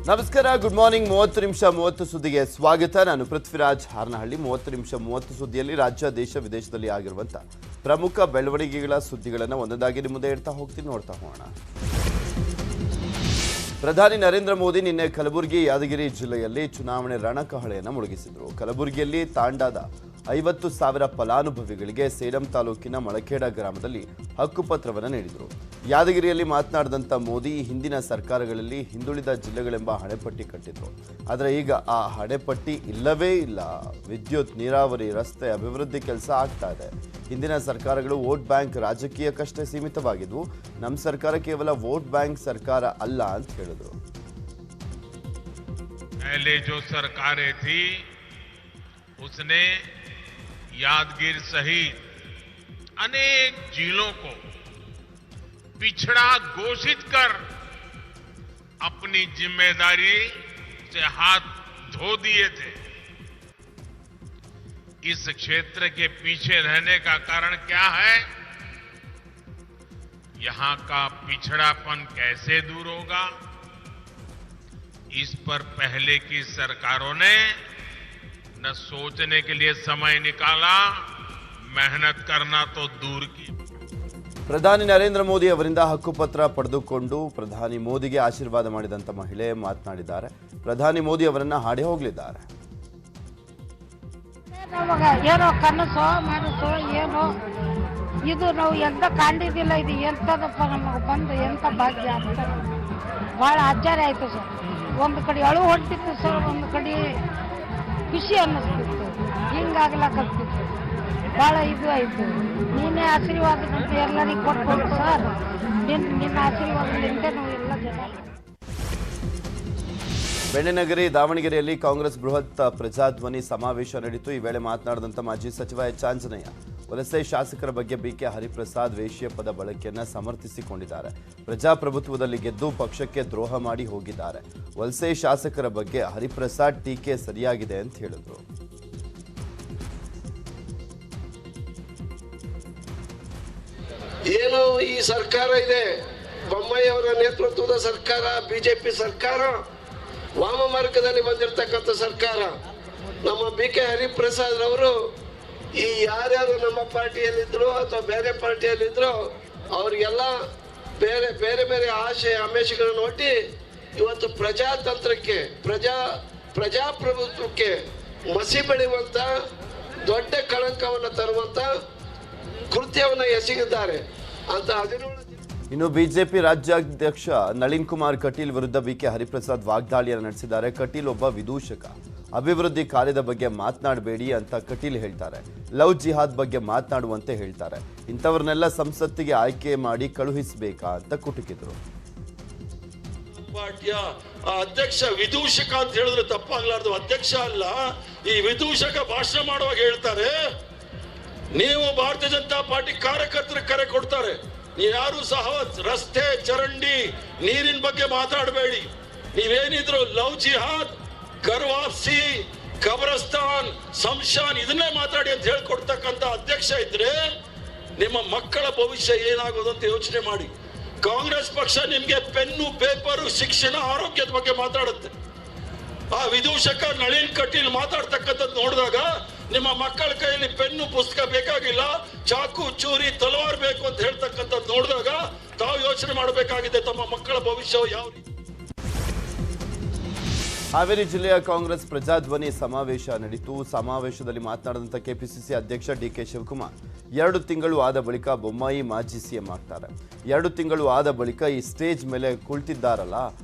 ನಮಸ್ಕಾರ, good morning. 30 ನಿಮಿಷ 30 ಸುದ್ದಿಗೆ ಸ್ವಾಗತ. ನಾನು ಪೃಥ್ವಿರಾಜ್ ಹಾರನಹಳ್ಳಿ. 30 ನಿಮಿಷ 30 ಸುದ್ದಿಯಲ್ಲಿ ರಾಜ್ಯ, ದೇಶ, ವಿದೇಶದಲ್ಲಿ ಆಗಿರುವಂಥ ಪ್ರಮುಖ ಬೆಳವಣಿಗೆಗಳ ಸುದ್ದಿಗಳನ್ನು ಒಂದೊಂದಾಗಿ ನಿಮ್ಮ ಮುಂದೆ ಇಡ್ತಾ ಹೋಗ್ತೀನಿ, ನೋಡ್ತಾ ಹೋಗೋಣ. ಪ್ರಧಾನಿ ನರೇಂದ್ರ ಮೋದಿ ನಿನ್ನೆ ಕಲಬುರಗಿ, ಯಾದಗಿರಿ ಜಿಲ್ಲೆಯಲ್ಲಿ ಚುನಾವಣೆ ರಣಕಹಳೆಯನ್ನು ಮುಳುಗಿಸಿದರು. ಕಲಬುರಗಿಯಲ್ಲಿ ತಾಂಡಾದ 50,000 ಫಲಾನುಭವಿಗಳಿಗೆ ಸೇಡಂ ತಾಲೂಕಿನ ಮಳಖೇಡ ಗ್ರಾಮದಲ್ಲಿ ಹಕ್ಕುಪತ್ರವನ್ನು ನೀಡಿದರು. ಯಾದಗಿರಿಯಲ್ಲಿ ಮಾತನಾಡಿದಂಥ ಮೋದಿ, ಹಿಂದಿನ ಸರ್ಕಾರಗಳಲ್ಲಿ ಹಿಂದುಳಿದ ಜಿಲ್ಲೆಗಳೆಂಬ ಹಣೆಪಟ್ಟಿ ಕಟ್ಟಿದ್ರು. ಆದರೆ ಈಗ ಆ ಹಣೆಪಟ್ಟಿ ಇಲ್ಲವೇ ಇಲ್ಲ. ವಿದ್ಯುತ್, ನೀರಾವರಿ, ರಸ್ತೆ, ಅಭಿವೃದ್ಧಿ ಕೆಲಸ ಆಗ್ತಾ ಇದೆ. ಹಿಂದಿನ ಸರ್ಕಾರಗಳು ವೋಟ್ ಬ್ಯಾಂಕ್ ರಾಜಕೀಯಕ್ಕಷ್ಟೇ ಸೀಮಿತವಾಗಿದ್ವು. ನಮ್ಮ ಸರ್ಕಾರ ಕೇವಲ ವೋಟ್ ಬ್ಯಾಂಕ್ ಸರ್ಕಾರ ಅಲ್ಲ ಅಂತ ಹೇಳಿದ್ರು. पहले जो सरकारें थी उसने यादगीर सहित अनेक जिलों को पिछड़ा घोषित कर अपनी जिम्मेदारी से हाथ धो दिए थे. इस क्षेत्र के पीछे रहने का कारण क्या है? यहां का पिछड़ापन कैसे दूर होगा? इस पर पहले की सरकारों ने न सोचने के लिए समय निकाला, मेहनत करना तो दूर की. ಪ್ರಧಾನಿ ನರೇಂದ್ರ ಮೋದಿ ಅವರಿಂದ ಹಕ್ಕುಪತ್ರ ಪಡೆದುಕೊಂಡು ಪ್ರಧಾನಿ ಮೋದಿಗೆ ಆಶೀರ್ವಾದ ಮಾಡಿದಂಥ ಮಹಿಳೆ ಮಾತನಾಡಿದ್ದಾರೆ. ಪ್ರಧಾನಿ ಮೋದಿ ಅವರನ್ನ ಹಾಡಿ ಹೋಗಲಿದ್ದಾರೆ. ಏನೋ ಕನಸೋ ಮನಸ್ಸೋ ಏನೋ ಇದು ನಾವು ಎಂತ ಕಂಡಿದ್ದಿಲ್ಲ. ಇದು ಎಂತದಪ್ಪ ನಮಗೆ ಬಂದು ಎಂತ ಭಾಗ್ಯ ಅಂತ ಭಾಳ ಆಶ್ಚರ್ಯ ಆಯ್ತು ಸರ್. ಒಂದು ಕಡೆ ಅಳು ಹೊಂಟಿತ್ತು ಸರ್, ಒಂದು ಕಡೆ ಖುಷಿ ಅನ್ನಿಸ್ತಿತ್ತು. ಹಿಂಗಾಗ್ಲಕತ್ತಿತ್ತು, ಭಾಳ ಇದು ಆಯಿತು. ನೀನೇ ಆಶೀರ್ವಾದದಂತ ಎಲ್ಲರಿಗೂ ಕೊಟ್ಕೊಂಡು ಸರ್, ನಿನ್ನ ಆಶೀರ್ವಾದದಿಂದ ನಾವು ಎಲ್ಲ ಜನ. ಬೆಣ್ಣೆನಗರಿ, ದಾವಣಗೆರೆಯಲ್ಲಿ ಕಾಂಗ್ರೆಸ್ ಬೃಹತ್ ಪ್ರಜಾಧ್ವನಿ ಸಮಾವೇಶ ನಡೆಯಿತು. ಈ ವೇಳೆ ಮಾತನಾಡಿದಂಥ ಮಾಜಿ ಸಚಿವ ಎಚ್ ಆಂಜನೇಯ, ವಲಸೆ ಶಾಸಕರ ಬಗ್ಗೆ ಬಿಕೆ ಹರಿಪ್ರಸಾದ್ ವೇಶ್ಯ ಪದ ಬಳಕೆಯನ್ನು ಸಮರ್ಥಿಸಿಕೊಂಡಿದ್ದಾರೆ. ಪ್ರಜಾಪ್ರಭುತ್ವದಲ್ಲಿ ಗೆದ್ದು ಪಕ್ಷಕ್ಕೆ ದ್ರೋಹ ಮಾಡಿ ಹೋಗಿದ್ದಾರೆ. ವಲಸೆ ಶಾಸಕರ ಬಗ್ಗೆ ಹರಿಪ್ರಸಾದ್ ಟೀಕೆ ಸರಿಯಾಗಿದೆ ಅಂತ ಹೇಳಿದ್ರು. ಏನು ಈ ಸರ್ಕಾರ ಇದೆ, ಬೊಮ್ಮಾಯಿ ಅವರ ನೇತೃತ್ವದ ಸರ್ಕಾರ, ಬಿಜೆಪಿ ಸರ್ಕಾರ, ವಾಮ ಮಾರ್ಗದಲ್ಲಿ ಬಂದಿರತಕ್ಕಂಥ ಸರ್ಕಾರ. ನಮ್ಮ ಬಿಕೆ ಹರಿಪ್ರಸಾದ್ ಅವರು ಈ ಯಾರ್ಯಾರು ನಮ್ಮ ಪಾರ್ಟಿಯಲ್ಲಿದ್ರು ಅಥವಾ ಬೇರೆ ಪಾರ್ಟಿಯಲ್ಲಿದ್ರು ಅವ್ರಿಗೆಲ್ಲ ಬೇರೆ ಬೇರೆ ಬೇರೆ ಆಶೆ ಆಮಿಷಗಳನ್ನು ಒಡ್ಡಿ ಇವತ್ತು ಪ್ರಜಾತಂತ್ರಕ್ಕೆ, ಪ್ರಜಾಪ್ರಭುತ್ವಕ್ಕೆ ಮಸಿ ಬೆಳೆಯುವಂತ ದೊಡ್ಡ ಕಳಂಕವನ್ನು ತರುವಂತ ಕೃತ್ಯವನ್ನು ಎಸಗಿದ್ದಾರೆ ಅಂತ. ಇನ್ನು ಬಿಜೆಪಿ ರಾಜ್ಯಾಧ್ಯಕ್ಷ ನಳಿನ್ ಕುಮಾರ್ ಕಟೀಲ್ ವಿರುದ್ಧ ಬಿಕೆ ಹರಿಪ್ರಸಾದ್ ವಾಗ್ದಾಳಿಯನ್ನು ನಡೆಸಿದ್ದಾರೆ. ಕಟೀಲ್ ಒಬ್ಬ ವಿದೂಷಕ, ಅಭಿವೃದ್ಧಿ ಕಾರ್ಯದ ಬಗ್ಗೆ ಮಾತನಾಡಬೇಡಿ ಅಂತ ಕಟೀಲ್ ಹೇಳ್ತಾರೆ. ಲವ್ ಜಿಹಾದ್ ಬಗ್ಗೆ ಮಾತನಾಡುವಂತೆ ಹೇಳ್ತಾರೆ. ಇಂಥವ್ರನ್ನೆಲ್ಲ ಸಂಸತ್ತಿಗೆ ಆಯ್ಕೆ ಮಾಡಿ ಕಳುಹಿಸಬೇಕಾ ಅಂತ ಕುಟುಕಿದ್ರು. ಪಾರ್ಟಿಯ ಅಧ್ಯಕ್ಷ ವಿದೂಷಕ ಅಂತ ಹೇಳಿದ್ರೆ ತಪ್ಪಾಗ್ಲಾರ್ದು. ಅಧ್ಯಕ್ಷ ಅಲ್ಲ, ಈ ವಿದೂಷಕ ಭಾಷಣ ಮಾಡುವಾಗ ಹೇಳ್ತಾರೆ, ನೀವು ಭಾರತೀಯ ಜನತಾ ಪಾರ್ಟಿ ಕಾರ್ಯಕರ್ತರ ಕರೆ ಕೊಡ್ತಾರೆ, ಯಾರು ಸಹ ರಸ್ತೆ, ಚರಂಡಿ, ನೀರಿನ ಬಗ್ಗೆ ಮಾತಾಡಬೇಡಿ. ನೀವೇನಿದ್ರು ಲವ್ ಜಿಹಾದ್, ಗರ್ವಾಪ್ಸಿ, ಕಬ್ರಸ್ತಾನ್, ಸಂಶಾನ್ ಇದನ್ನೇ ಮಾತಾಡಿ ಅಂತ ಹೇಳ್ಕೊಡ್ತಕ್ಕಂಥ ಅಧ್ಯಕ್ಷ ಇದ್ರೆ ನಿಮ್ಮ ಮಕ್ಕಳ ಭವಿಷ್ಯ ಏನಾಗೋದು ಅಂತ ಯೋಚನೆ ಮಾಡಿ. ಕಾಂಗ್ರೆಸ್ ಪಕ್ಷ ನಿಮ್ಗೆ ಪೆನ್ನು, ಪೇಪರು, ಶಿಕ್ಷಣ, ಆರೋಗ್ಯದ ಬಗ್ಗೆ ಮಾತಾಡುತ್ತೆ. ಆ ವಿದೂಷಕ ನಳಿನ್ ಕಟೀಲ್ ಮಾತಾಡ್ತಕ್ಕಂಥದ್ದು ನೋಡಿದಾಗ ನಿಮ್ಮ ಮಕ್ಕಳ ಕೈಯಲ್ಲಿ ಪೆನ್ನು, ಪುಸ್ತಕ ಬೇಕಾಗಿಲ್ಲ, ಚಾಕು, ಚೂರಿ, ತಲವಾರ್ ಬೇಕು ಅಂತ ಹೇಳ್ತಕ್ಕಂಥದ್ದು ನೋಡಿದಾಗ ತಾವು ಯೋಚನೆ ಮಾಡಬೇಕಾಗಿದೆ ತಮ್ಮ ಮಕ್ಕಳ ಭವಿಷ್ಯ ಯಾವ ರೀತಿ. ಹಾವೇರಿ ಜಿಲ್ಲೆಯ ಕಾಂಗ್ರೆಸ್ ಪ್ರಜಾಧ್ವನಿ ಸಮಾವೇಶ ನಡೆಯಿತು. ಸಮಾವೇಶದಲ್ಲಿ ಮಾತನಾಡಿದಂಥ ಕೆಪಿಸಿಸಿ ಅಧ್ಯಕ್ಷ ಡಿಕೆ ಶಿವಕುಮಾರ್, 2 ತಿಂಗಳು ಆದ ಬಳಿಕ ಬೊಮ್ಮಾಯಿ ಮಾಜಿ ಸಿಎಂ ಆಗ್ತಾರೆ. 2 ತಿಂಗಳು ಆದ ಬಳಿಕ ಈ ಸ್ಟೇಜ್ ಮೇಲೆ ಕುಳಿತಿದ್ದಾರಲ್ಲ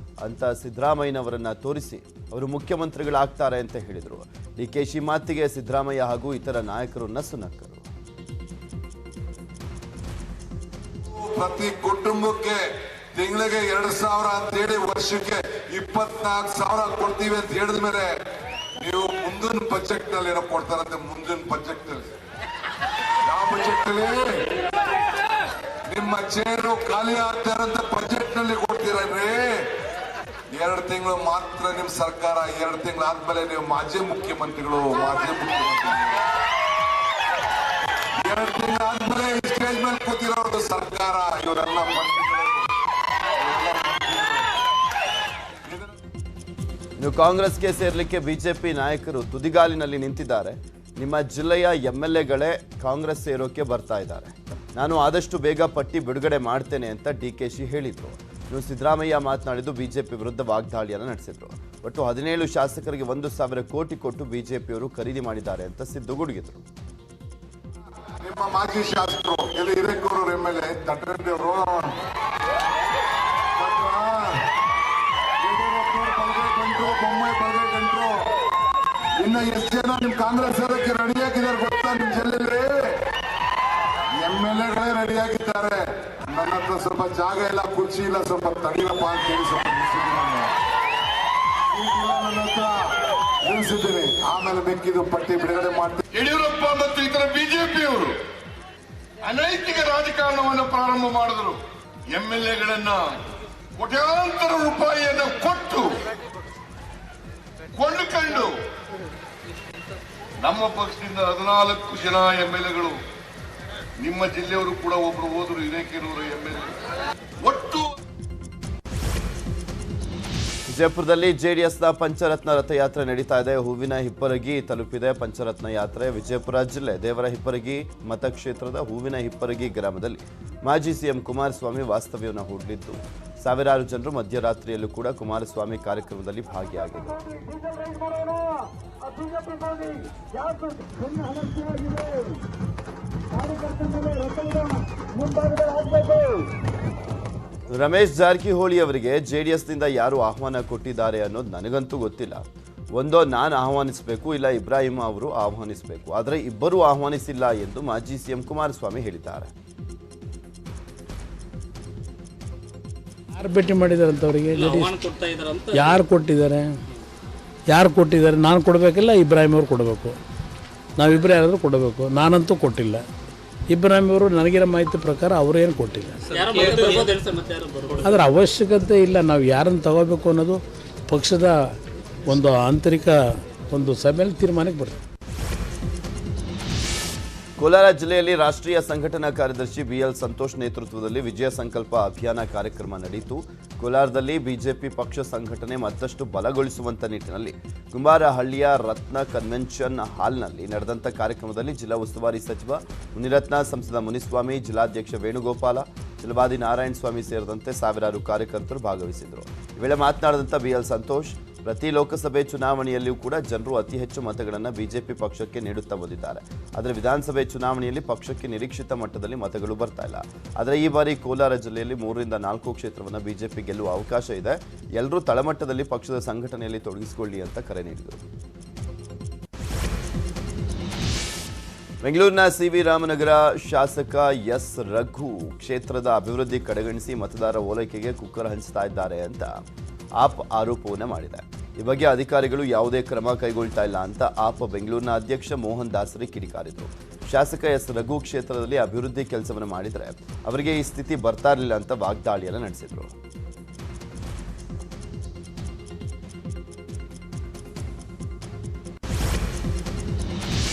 ಅಂತ ಸಿದ್ದರಾಮಯ್ಯನವರನ್ನ ತೋರಿಸಿ ಅವರು ಮುಖ್ಯಮಂತ್ರಿಗಳಾಗ್ತಾರೆ ಅಂತ ಹೇಳಿದರು. ಡಿಕೆಶಿ ಮಾತಿಗೆ ಸಿದ್ದರಾಮಯ್ಯ ಹಾಗೂ ಇತರ ನಾಯಕರು ನಸುನಕ್ಕರು. ಪ್ರತಿ ಕುಟುಂಬಕ್ಕೆ ತಿಂಗಳಿಗೆ 2,000 ಅಂತೇಳಿ ವರ್ಷಕ್ಕೆ 24,000 ಕೊಡ್ತೀವಿ ಅಂತ ಹೇಳಿದ ಮೇಲೆ ನೀವು ಮುಂದಿನ ಬಜೆಟ್ ನಲ್ಲಿ ಏನೋ ಕೊಡ್ತಾರಂತೆ. ಮುಂದಿನ ಬಜೆಟ್ ನಲ್ಲಿ ಯಾವ ಬಜೆಟ್ ನಲ್ಲಿ ನಿಮ್ಮ ಚೇರು ಖಾಲಿ ಆಗ್ತಾರಂತ ಬಜೆಟ್ ನಲ್ಲಿ ಕೊಡ್ತೀರಲ್ರಿ. 2 ತಿಂಗಳು ಮಾತ್ರ ನಿಮ್ ಸರ್ಕಾರ. 2 ತಿಂಗಳು ಆದ್ಮೇಲೆ ನೀವು ಮಾಜಿ ಮುಖ್ಯಮಂತ್ರಿಗಳು. 2 ತಿಂಗಳಾದ್ಮೇಲೆ ಸ್ಟೇಜ್ ಮೇಲೆ ಕೂತಿರೋದು ಸರ್ಕಾರ. ಇವರೆಲ್ಲ ಇನ್ನು ಕಾಂಗ್ರೆಸ್ಗೆ ಸೇರ್ಲಿಕ್ಕೆ ಬಿಜೆಪಿ ನಾಯಕರು ತುದಿಗಾಲಿನಲ್ಲಿ ನಿಂತಿದ್ದಾರೆ. ನಿಮ್ಮ ಜಿಲ್ಲೆಯ MLAಗಳೇ ಕಾಂಗ್ರೆಸ್ ಸೇರೋಕೆ ಬರ್ತಾ ಇದ್ದಾರೆ. ನಾನು ಆದಷ್ಟು ಬೇಗ ಪಟ್ಟಿ ಬಿಡುಗಡೆ ಮಾಡ್ತೇನೆ ಅಂತ DKC ಹೇಳಿದ್ರು. ಇನ್ನು ಸಿದ್ದರಾಮಯ್ಯ ಮಾತನಾಡಿದ್ದು ಬಿಜೆಪಿ ವಿರುದ್ಧ ವಾಗ್ದಾಳಿಯನ್ನು ನಡೆಸಿದ್ರು. ಒಟ್ಟು 17 ಶಾಸಕರಿಗೆ 1,000 ಕೋಟಿ ಕೊಟ್ಟು ಬಿಜೆಪಿಯವರು ಖರೀದಿ ಮಾಡಿದ್ದಾರೆ ಅಂತ ಸಿದ್ದು ಗುಡುಗಿದ್ರು. ನಿಮ್ಮ ಮಾಜಿ ಶಾಸಕರು ಎಲ್ಲಿ ಹಿರೇಕೂರು MLA ತಟ್ಟರೆಡ್ಡಿಯವರು ಬೊಮ್ಮಾಯಿ ಪಲ್ಗೆಗಂಟ್ರು ಇನ್ನ ಎಷ್ಟು ಜನ ನಿಮ್ ಕಾಂಗ್ರೆಸ್ ಸೇರಕ್ಕೆ ರೆಡಿಯಾಗಿದ್ದಾರೆ ಗೊತ್ತಾ? ನಿಮ್ ಜಿಲ್ಲೆಯಲ್ಲಿ MLAಗಳೇ ರೆಡಿಯಾಗಿದ್ದಾರೆ. ನನ್ನ ಹತ್ರ ಸ್ವಲ್ಪ ಜಾಗ ಇಲ್ಲ, ಕುರ್ಚಿ ಇಲ್ಲ, ಸ್ವಲ್ಪ ತಡಿಯಪ್ಪ ಅಂತ ಹೇಳಿ ಸ್ವಲ್ಪ ನನ್ನ ಹತ್ರ ನಿಲ್ಲಿಸಿದ್ದೀನಿ. ಆಮೇಲೆ ಬೇಕಿದ್ದು ಪಟ್ಟಿ ಬಿಡುಗಡೆ ಮಾಡ್ತೀನಿ. ಯಡಿಯೂರಪ್ಪ ಮತ್ತು ಇತರ ಬಿಜೆಪಿಯವರು ಅನೈತಿಕ ರಾಜಕಾರಣವನ್ನು ಪ್ರಾರಂಭ ಮಾಡಿದ್ರು. MLAಗಳನ್ನ ಕೋಟ್ಯಾಂತರ ರೂಪಾಯಿಯನ್ನು ಕೊಟ್ಟು ಕೊಂಡುಕೊಂಡು ನಮ್ಮ ಪಕ್ಷದಿಂದ 14 ಜನ MLAಗಳು, ನಿಮ್ಮ ಜಿಲ್ಲೆಯವರು ಕೂಡ ಒಬ್ರು ಹೋದ್ರು, ಹಿರೇಕೆರೂರು MLA. ಒಟ್ಟು ವಿಜಯಪುರದಲ್ಲಿ ಜೆಡಿಎಸ್ನ ಪಂಚರತ್ನ ರಥಯಾತ್ರೆ ನಡೀತಾ ಇದೆ. ಹೂವಿನ ಹಿಪ್ಪರಗಿ ತಲುಪಿದೆ ಪಂಚರತ್ನ ಯಾತ್ರೆ. ವಿಜಯಪುರ ಜಿಲ್ಲೆ ದೇವರ ಹಿಪ್ಪರಗಿ ಮತಕ್ಷೇತ್ರದ ಹೂವಿನ ಹಿಪ್ಪರಗಿ ಗ್ರಾಮದಲ್ಲಿ ಮಾಜಿ ಸಿಎಂ ಕುಮಾರಸ್ವಾಮಿ ವಾಸ್ತವ್ಯವನ್ನು ಹೂಡಲಿದ್ದು ಸಾವಿರಾರು ಜನರು ಮಧ್ಯರಾತ್ರಿಯಲ್ಲೂ ಕೂಡ ಕುಮಾರಸ್ವಾಮಿ ಕಾರ್ಯಕ್ರಮದಲ್ಲಿ ಭಾಗಿಯಾಗಿದ್ದರು. ರಮೇಶ್ ಜಾರಕಿಹೊಳಿ ಅವರಿಗೆ ಜೆಡಿಎಸ್ನಿಂದ ಯಾರು ಆಹ್ವಾನ ಕೊಟ್ಟಿದ್ದಾರೆ ಅನ್ನೋದು ನನಗಂತೂ ಗೊತ್ತಿಲ್ಲ. ಒಂದೋ ನಾನು ಆಹ್ವಾನಿಸಬೇಕು, ಇಲ್ಲ ಇಬ್ರಾಹಿಂ ಅವರು ಆಹ್ವಾನಿಸಬೇಕು. ಆದರೆ ಇಬ್ಬರೂ ಆಹ್ವಾನಿಸಿಲ್ಲ ಎಂದು ಮಾಜಿ ಸಿಎಂ ಕುಮಾರಸ್ವಾಮಿ ಹೇಳಿದ್ದಾರೆ. ಯಾರು ಭೇಟಿ ಮಾಡಿದ್ದಾರೆ ಅಂತ ಅವರಿಗೆ ಯಾರು ಕೊಟ್ಟಿದ್ದಾರೆ? ನಾನು ಕೊಡಬೇಕಿಲ್ಲ, ಇಬ್ರಾಹಿಂ ಅವರು ಕೊಡಬೇಕು. ನಾವಿಬ್ಬರು ಯಾರಾದರೂ ಕೊಡಬೇಕು. ನಾನಂತೂ ಕೊಟ್ಟಿಲ್ಲ. ಇಬ್ರಾಹಿಂ ಅವರು ನನಗಿರೋ ಮಾಹಿತಿ ಪ್ರಕಾರ ಅವರೇನು ಕೊಟ್ಟಿಲ್ಲ. ಅದರ ಅವಶ್ಯಕತೆ ಇಲ್ಲ. ನಾವು ಯಾರನ್ನು ತಗೋಬೇಕು ಅನ್ನೋದು ಪಕ್ಷದ ಒಂದು ಆಂತರಿಕ ಒಂದು ಸಭೆಯಲ್ಲಿ ತೀರ್ಮಾನಕ್ಕೆ ಬರ್ತದೆ. ಕೋಲಾರ ಜಿಲ್ಲೆಯಲ್ಲಿ ರಾಷ್ಟ್ರೀಯ ಸಂಘಟನಾ ಕಾರ್ಯದರ್ಶಿ BL ಸಂತೋಷ್ ನೇತೃತ್ವದಲ್ಲಿ ವಿಜಯ ಸಂಕಲ್ಪ ಅಭಿಯಾನ ಕಾರ್ಯಕ್ರಮ ನಡೆಯಿತು. ಕೋಲಾರದಲ್ಲಿ ಬಿಜೆಪಿ ಪಕ್ಷ ಸಂಘಟನೆ ಮತ್ತಷ್ಟು ಬಲಗೊಳಿಸುವಂತ ನಿಟ್ಟಿನಲ್ಲಿ ಕುಂಬಾರಹಳ್ಳಿಯ ರತ್ನ ಕನ್ವೆನ್ಷನ್ ಹಾಲ್ನಲ್ಲಿ ನಡೆದಂಥ ಕಾರ್ಯಕ್ರಮದಲ್ಲಿ ಜಿಲ್ಲಾ ಉಸ್ತುವಾರಿ ಸಚಿವ ಮುನಿರತ್ನ, ಸಂಸದ ಮುನಿಸ್ವಾಮಿ, ಜಿಲ್ಲಾಧ್ಯಕ್ಷ ವೇಣುಗೋಪಾಲ, ಛಲವಾದಿ ನಾರಾಯಣ ಸ್ವಾಮಿ ಸೇರಿದಂತೆ ಸಾವಿರಾರು ಕಾರ್ಯಕರ್ತರು ಭಾಗವಹಿಸಿದರು. ಈ ವೇಳೆ ಮಾತನಾಡಿದಂಥ BL ಸಂತೋಷ್, ಪ್ರತಿ ಲೋಕಸಭೆ ಚುನಾವಣೆಯಲ್ಲಿಯೂ ಕೂಡ ಜನರು ಅತಿ ಹೆಚ್ಚು ಮತಗಳನ್ನು ಬಿಜೆಪಿ ಪಕ್ಷಕ್ಕೆ ನೀಡುತ್ತಾ ಬಂದಿದ್ದಾರೆ. ಆದರೆ ವಿಧಾನಸಭೆ ಚುನಾವಣೆಯಲ್ಲಿ ಪಕ್ಷಕ್ಕೆ ನಿರೀಕ್ಷಿತ ಮಟ್ಟದಲ್ಲಿ ಮತಗಳು ಬರ್ತಾ ಇಲ್ಲ. ಆದರೆ ಈ ಬಾರಿ ಕೋಲಾರ ಜಿಲ್ಲೆಯಲ್ಲಿ 3 ರಿಂದ 4 ಕ್ಷೇತ್ರವನ್ನು ಬಿಜೆಪಿ ಗೆಲ್ಲುವ ಅವಕಾಶ ಇದೆ. ಎಲ್ಲರೂ ತಳಮಟ್ಟದಲ್ಲಿ ಪಕ್ಷದ ಸಂಘಟನೆಯಲ್ಲಿ ತೊಡಗಿಸಿಕೊಳ್ಳಿ ಅಂತ ಕರೆ ನೀಡಿದರು. ಬೆಂಗಳೂರಿನ CV ರಾಮನಗರ ಶಾಸಕ S ರಘು ಕ್ಷೇತ್ರದ ಅಭಿವೃದ್ಧಿ ಕಡೆಗಣಿಸಿ ಮತದಾರ ಓಲೈಕೆಗೆ ಕುಕ್ಕರ್ ಹಂಚ್ತಾ ಇದ್ದಾರೆ ಅಂತ ಆಪ್ ಆರೋಪವನ್ನು ಮಾಡಿದೆ. ಈ ಬಗ್ಗೆ ಅಧಿಕಾರಿಗಳು ಯಾವುದೇ ಕ್ರಮ ಕೈಗೊಳ್ತಾ ಇಲ್ಲ ಅಂತ ಆಪ್ ಬೆಂಗಳೂರಿನ ಅಧ್ಯಕ್ಷ ಮೋಹನ್ ದಾಸರಿ ಕಿಡಿಕಾರಿದರು. ಶಾಸಕ S ರಘು ಕ್ಷೇತ್ರದಲ್ಲಿ ಅಭಿವೃದ್ಧಿ ಕೆಲಸವನ್ನು ಮಾಡಿದರೆ ಅವರಿಗೆ ಈ ಸ್ಥಿತಿ ಬರ್ತಾ ಇರಲಿಲ್ಲ ಅಂತ ವಾಗ್ದಾಳಿಯನ್ನು ನಡೆಸಿದರು.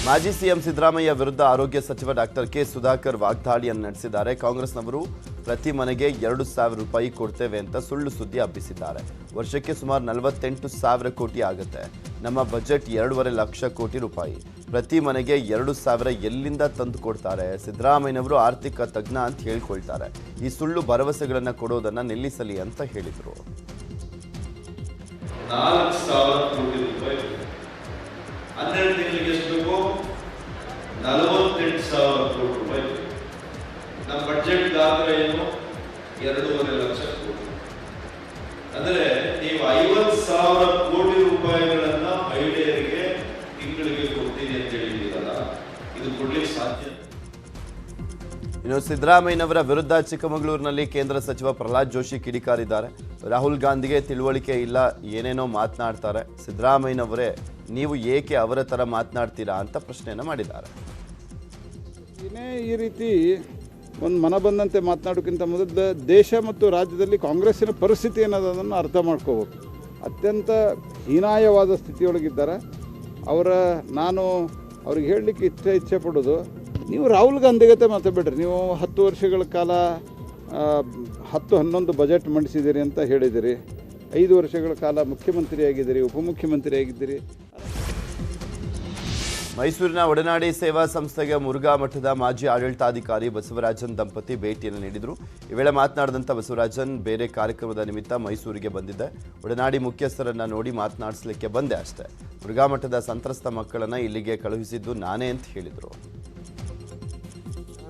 ಮಾಜಿ ಸಿಎಂ ಸಿದ್ದರಾಮಯ್ಯ ವಿರುದ್ಧ ಆರೋಗ್ಯ ಸಚಿವ ಡಾಕ್ಟರ್ ಕೆ ಸುಧಾಕರ್ ವಾಗ್ದಾಳಿಯನ್ನು ನಡೆಸಿದ್ದಾರೆ. ಕಾಂಗ್ರೆಸ್ನವರು ಪ್ರತಿ ಮನೆಗೆ 2,000 ರೂಪಾಯಿ ಕೊಡ್ತೇವೆ ಅಂತ ಸುಳ್ಳು ಸುದ್ದಿ ಹಬ್ಬಿಸಿದ್ದಾರೆ. ವರ್ಷಕ್ಕೆ ಸುಮಾರು 48,000 ಕೋಟಿ ಆಗುತ್ತೆ. ನಮ್ಮ ಬಜೆಟ್ 2.5 ಲಕ್ಷ ಕೋಟಿ ರೂಪಾಯಿ. ಪ್ರತಿ ಮನೆಗೆ 2,000 ಎಲ್ಲಿಂದ ತಂದು ಕೊಡ್ತಾರೆ? ಸಿದ್ದರಾಮಯ್ಯನವರು ಆರ್ಥಿಕ ತಜ್ಞ ಅಂತ ಹೇಳ್ಕೊಳ್ತಾರೆ. ಈ ಸುಳ್ಳು ಭರವಸೆಗಳನ್ನು ಕೊಡೋದನ್ನ ನಿಲ್ಲಿಸಲಿ ಅಂತ ಹೇಳಿದರು. 4,000 ಕೋಟಿ ರೂಪಾಯಿ 12 ತಿಂಗಳಿಗೆ ಎಷ್ಟು ಬೇಕು? 48,000 ಕೋಟಿ ರೂಪಾಯಿ. ನಮ್ಮ ಬಜೆಟ್ ಗಾತ್ರ ಏನು? 2.5 ಲಕ್ಷ ಕೋಟಿ. ಅಂದ್ರೆ ನೀವು 50,000 ಕೋಟಿ ರೂಪಾಯಿಗಳನ್ನ ಮಹಿಳೆಯರಿಗೆ ತಿಂಗಳಿಗೆ ಕೊಡ್ತೀನಿ ಅಂತ ಹೇಳಿದ್ದೀರಲ್ಲ, ಇದು ಕೊಡ್ಲಿಕ್ಕೆ ಸಾಧ್ಯ? ಇನ್ನು ಸಿದ್ದರಾಮಯ್ಯನವರ ವಿರುದ್ಧ ಚಿಕ್ಕಮಗಳೂರಿನಲ್ಲಿ ಕೇಂದ್ರ ಸಚಿವ ಪ್ರಹ್ಲಾದ್ ಜೋಶಿ ಕಿಡಿಕಾರಿದ್ದಾರೆ. ರಾಹುಲ್ ಗಾಂಧಿಗೆ ತಿಳುವಳಿಕೆ ಇಲ್ಲ, ಏನೇನೋ ಮಾತನಾಡ್ತಾರೆ. ಸಿದ್ದರಾಮಯ್ಯನವರೇ ನೀವು ಏಕೆ ಅವರ ಥರ ಮಾತನಾಡ್ತೀರಾ ಅಂತ ಪ್ರಶ್ನೆಯನ್ನು ಮಾಡಿದ್ದಾರೆ. ಈ ರೀತಿ ಒಂದು ಮನ ಬಂದಂತೆ ಮಾತನಾಡೋಕ್ಕಿಂತ ಮೊದಲು ದೇಶ ಮತ್ತು ರಾಜ್ಯದಲ್ಲಿ ಕಾಂಗ್ರೆಸ್ಸಿನ ಪರಿಸ್ಥಿತಿ ಅನ್ನೋದನ್ನು ಅರ್ಥ ಮಾಡ್ಕೋಬೇಕು. ಅತ್ಯಂತ ಹೀನಾಯವಾದ ಸ್ಥಿತಿಯೊಳಗಿದ್ದಾರೆ. ನಾನು ಅವ್ರಿಗೆ ಹೇಳಲಿಕ್ಕೆ ಇಚ್ಛೆ ಪಡೋದು, ನೀವು ರಾಹುಲ್ ಗಾಂಧಿಗತೆ ಮಾತಾಡಬೇಡ್ರಿ. ನೀವು 10 ವರ್ಷಗಳ ಕಾಲ 10-11 ಬಜೆಟ್ ಮಂಡಿಸಿದ್ದೀರಿ ಅಂತ ಹೇಳಿದಿರಿ. 5 ವರ್ಷಗಳ ಕಾಲ ಮುಖ್ಯಮಂತ್ರಿಯಾಗಿದ್ದೀರಿ, ಉಪಮುಖ್ಯಮಂತ್ರಿಯಾಗಿದ್ದೀರಿ. ಮೈಸೂರಿನ ಒಡನಾಡಿ ಸೇವಾ ಸಂಸ್ಥೆಗೆ ಮುರುಘಾ ಮಠದ ಮಾಜಿ ಆಡಳಿತಾಧಿಕಾರಿ ಬಸವರಾಜನ್ ದಂಪತಿ ಭೇಟಿಯನ್ನು ನೀಡಿದರು. ಈ ವೇಳೆ ಮಾತನಾಡಿದಂಥ ಬಸವರಾಜನ್, ಬೇರೆ ಕಾರ್ಯಕ್ರಮದ ನಿಮಿತ್ತ ಮೈಸೂರಿಗೆ ಬಂದಿದ್ದೆ, ಒಡನಾಡಿ ಮುಖ್ಯಸ್ಥರನ್ನ ನೋಡಿ ಮಾತನಾಡಿಸಲಿಕ್ಕೆ ಬಂದೆ ಅಷ್ಟೇ. ಮುರುಘಾ ಮಠದ ಸಂತ್ರಸ್ತ ಮಕ್ಕಳನ್ನು ಇಲ್ಲಿಗೆ ಕಳುಹಿಸಿದ್ದು ನಾನೇ ಅಂತ ಹೇಳಿದರು.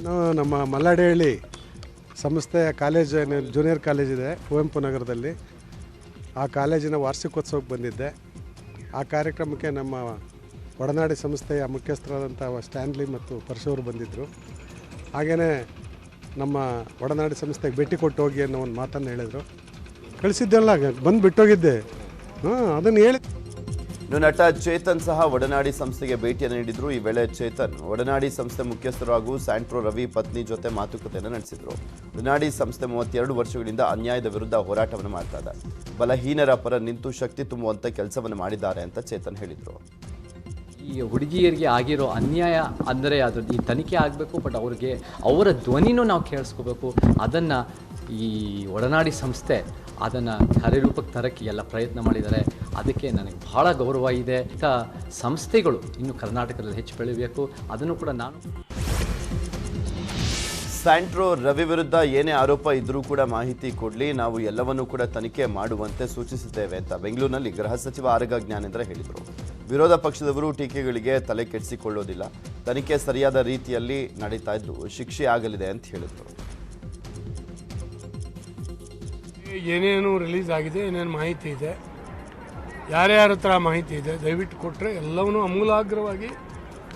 ನಾನು ನಮ್ಮ ಮಲ್ಲಾಡಿಹಳ್ಳಿ ಸಂಸ್ಥೆಯ ಕಾಲೇಜ್ ಜೂನಿಯರ್ ಕಾಲೇಜ್ ಇದೆ ಕುವೆಂಪು ನಗರದಲ್ಲಿ, ಆ ಕಾಲೇಜಿನ ವಾರ್ಷಿಕೋತ್ಸವಕ್ಕೆ ಬಂದಿದ್ದೆ. ಆ ಕಾರ್ಯಕ್ರಮಕ್ಕೆ ನಮ್ಮ ಒಡನಾಡಿ ಸಂಸ್ಥೆಯ ಮುಖ್ಯಸ್ಥರಾದಂಥ ಸ್ಟ್ಯಾನ್ಲಿ ಮತ್ತು ಪರಶುವರು ಬಂದಿದ್ದರು. ಹಾಗೆಯೇ ನಮ್ಮ ಒಡನಾಡಿ ಸಂಸ್ಥೆಗೆ ಭೇಟಿ ಕೊಟ್ಟು ಹೋಗಿ ಅನ್ನೋ ಒಂದು ಮಾತನ್ನು ಹೇಳಿದರು. ಕಳಿಸಿದ್ದೆಲ್ಲ ಬಂದು ಬಿಟ್ಟೋಗಿದ್ದೆ. ಅದನ್ನು ಹೇಳಿ. ಇನ್ನು ನಟ ಚೇತನ್ ಸಹ ಒಡನಾಡಿ ಸಂಸ್ಥೆಗೆ ಭೇಟಿಯನ್ನು ನೀಡಿದ್ರು. ಈ ವೇಳೆ ಚೇತನ್ ಒಡನಾಡಿ ಸಂಸ್ಥೆ ಮುಖ್ಯಸ್ಥರು ಹಾಗೂ ಸ್ಯಾಂಟ್ರೋ ರವಿ ಪತ್ನಿ ಜೊತೆ ಮಾತುಕತೆಯನ್ನು ನಡೆಸಿದರು. ಒಡನಾಡಿ ಸಂಸ್ಥೆ 32 ವರ್ಷಗಳಿಂದ ಅನ್ಯಾಯದ ವಿರುದ್ಧ ಹೋರಾಟವನ್ನು ಮಾಡ್ತಾ ಇದೆ, ಬಲಹೀನರ ಪರ ನಿಂತು ಶಕ್ತಿ ತುಂಬುವಂತ ಕೆಲಸವನ್ನು ಮಾಡಿದ್ದಾರೆ ಅಂತ ಚೇತನ್ ಹೇಳಿದರು. ಈ ಹುಡುಗಿಯರಿಗೆ ಆಗಿರೋ ಅನ್ಯಾಯ ಅಂದರೆ ಅದು ಈ ತನಿಖೆ ಆಗಬೇಕು, ಬಟ್ ಅವ್ರಿಗೆ ಅವರ ಧ್ವನಿನೂ ನಾವು ಕೇಳಿಸ್ಕೋಬೇಕು. ಅದನ್ನು ಈ ಒಡನಾಡಿ ಸಂಸ್ಥೆ ಅದನ್ನು ಕಾರ್ಯರೂಪಕ್ಕೆ ತರಕ್ಕೆ ಎಲ್ಲ ಪ್ರಯತ್ನ ಮಾಡಿದ್ದಾರೆ. ಅದಕ್ಕೆ ನನಗೆ ಬಹಳ ಗೌರವ ಇದೆ. ಇಂಥ ಸಂಸ್ಥೆಗಳು ಇನ್ನು ಕರ್ನಾಟಕದಲ್ಲಿ ಹೆಚ್ಚು ಬೆಳಿಬೇಕು. ಅದನ್ನು ಕೂಡ ನಾನು ಸ್ಯಾಂಟ್ರೋ ರವಿ ವಿರುದ್ಧ ಏನೇ ಆರೋಪ ಇದ್ರೂ ಕೂಡ ಮಾಹಿತಿ ಕೊಡಲಿ, ನಾವು ಎಲ್ಲವನ್ನೂ ಕೂಡ ತನಿಖೆ ಮಾಡುವಂತೆ ಸೂಚಿಸಿದ್ದೇವೆ ಅಂತ ಬೆಂಗಳೂರಿನಲ್ಲಿ ಗೃಹ ಸಚಿವ ಆರಗ ಜ್ಞಾನೇಂದ್ರ ಹೇಳಿದರು. ವಿರೋಧ ಪಕ್ಷದವರು ಟೀಕೆಗಳಿಗೆ ತಲೆ ಕೆಡಿಸಿಕೊಳ್ಳೋದಿಲ್ಲ, ತನಿಖೆ ಸರಿಯಾದ ರೀತಿಯಲ್ಲಿ ನಡೀತಾ ಇದ್ದು ಶಿಕ್ಷೆ ಆಗಲಿದೆ ಅಂತ ಹೇಳಿದರು. ಏನೇನು ರಿಲೀಸ್ ಆಗಿದೆ, ಏನೇನು ಮಾಹಿತಿ ಇದೆ, ಯಾರ್ಯಾರ ಹತ್ರ ಮಾಹಿತಿ ಇದೆ, ದಯವಿಟ್ಟು ಕೊಟ್ಟರೆ ಎಲ್ಲವನ್ನೂ ಅಮೂಲಾಗ್ರವಾಗಿ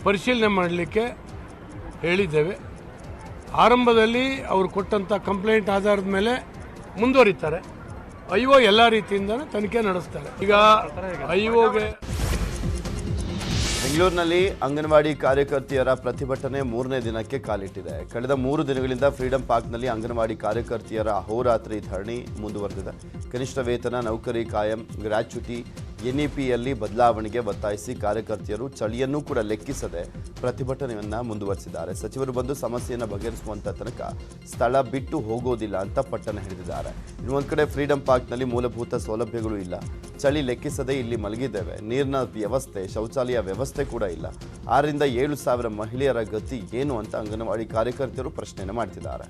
ಪರಿಶೀಲನೆ ಮಾಡಲಿಕ್ಕೆ ಹೇಳಿದ್ದೇವೆ. ಆರಂಭದಲ್ಲಿ ಅವರು ಕೊಟ್ಟಂಥ ಕಂಪ್ಲೇಂಟ್ ಆಧಾರದ ಮೇಲೆ ಮುಂದುವರಿತಾರೆ. ಐಒ ಎಲ್ಲ ರೀತಿಯಿಂದ ತನಿಖೆ ನಡೆಸ್ತಾರೆ. ಈಗ ಐಒಗೆ ಬೆಂಗಳೂರಿನಲ್ಲಿ ಅಂಗನವಾಡಿ ಕಾರ್ಯಕರ್ತೆಯರ ಪ್ರತಿಭಟನೆ 3ನೇ ದಿನಕ್ಕೆ ಕಾಲಿಟ್ಟಿದೆ. ಕಳೆದ 3 ದಿನಗಳಿಂದ ಫ್ರೀಡಂ ಪಾರ್ಕ್ನಲ್ಲಿ ಅಂಗನವಾಡಿ ಕಾರ್ಯಕರ್ತೆಯರ ಅಹೋರಾತ್ರಿ ಧರಣಿ ಮುಂದುವರೆದಿದೆ. ಕನಿಷ್ಠ ವೇತನ, ನೌಕರಿ ಕಾಯಂ, ಗ್ರಾಚ್ಯುಟಿ, ಎನ್ಇಪಿಯಲ್ಲಿ ಬದಲಾವಣೆಗೆ ಒತ್ತಾಯಿಸಿ ಕಾರ್ಯಕರ್ತೆಯರು ಚಳಿಯನ್ನೂ ಕೂಡ ಲೆಕ್ಕಿಸದೆ ಪ್ರತಿಭಟನೆಯನ್ನು ಮುಂದುವರೆಸಿದ್ದಾರೆ. ಸಚಿವರು ಬಂದು ಸಮಸ್ಯೆಯನ್ನು ಬಗೆಹರಿಸುವಂತ ತನಕ ಸ್ಥಳ ಬಿಟ್ಟು ಹೋಗೋದಿಲ್ಲ ಅಂತ ಪಟ್ಟಣ ಹಿಡಿದಿದ್ದಾರೆ. ಇನ್ನೊಂದು ಕಡೆ ಫ್ರೀಡಂ ಪಾರ್ಕ್ನಲ್ಲಿ ಮೂಲಭೂತ ಸೌಲಭ್ಯಗಳು ಇಲ್ಲ, ಚಳಿ ಲೆಕ್ಕಿಸದೆ ಇಲ್ಲಿ ಮಲಗಿದ್ದೇವೆ, ನೀರಿನ ವ್ಯವಸ್ಥೆ, ಶೌಚಾಲಯ ವ್ಯವಸ್ಥೆ ಕೂಡ ಇಲ್ಲ. 6 ರಿಂದ 7 ಸಾವಿರ ಮಹಿಳೆಯರ ಗತಿ ಏನು ಅಂತ ಅಂಗನವಾಡಿ ಕಾರ್ಯಕರ್ತರು ಪ್ರಶ್ನೆಯನ್ನು ಮಾಡ್ತಿದ್ದಾರೆ.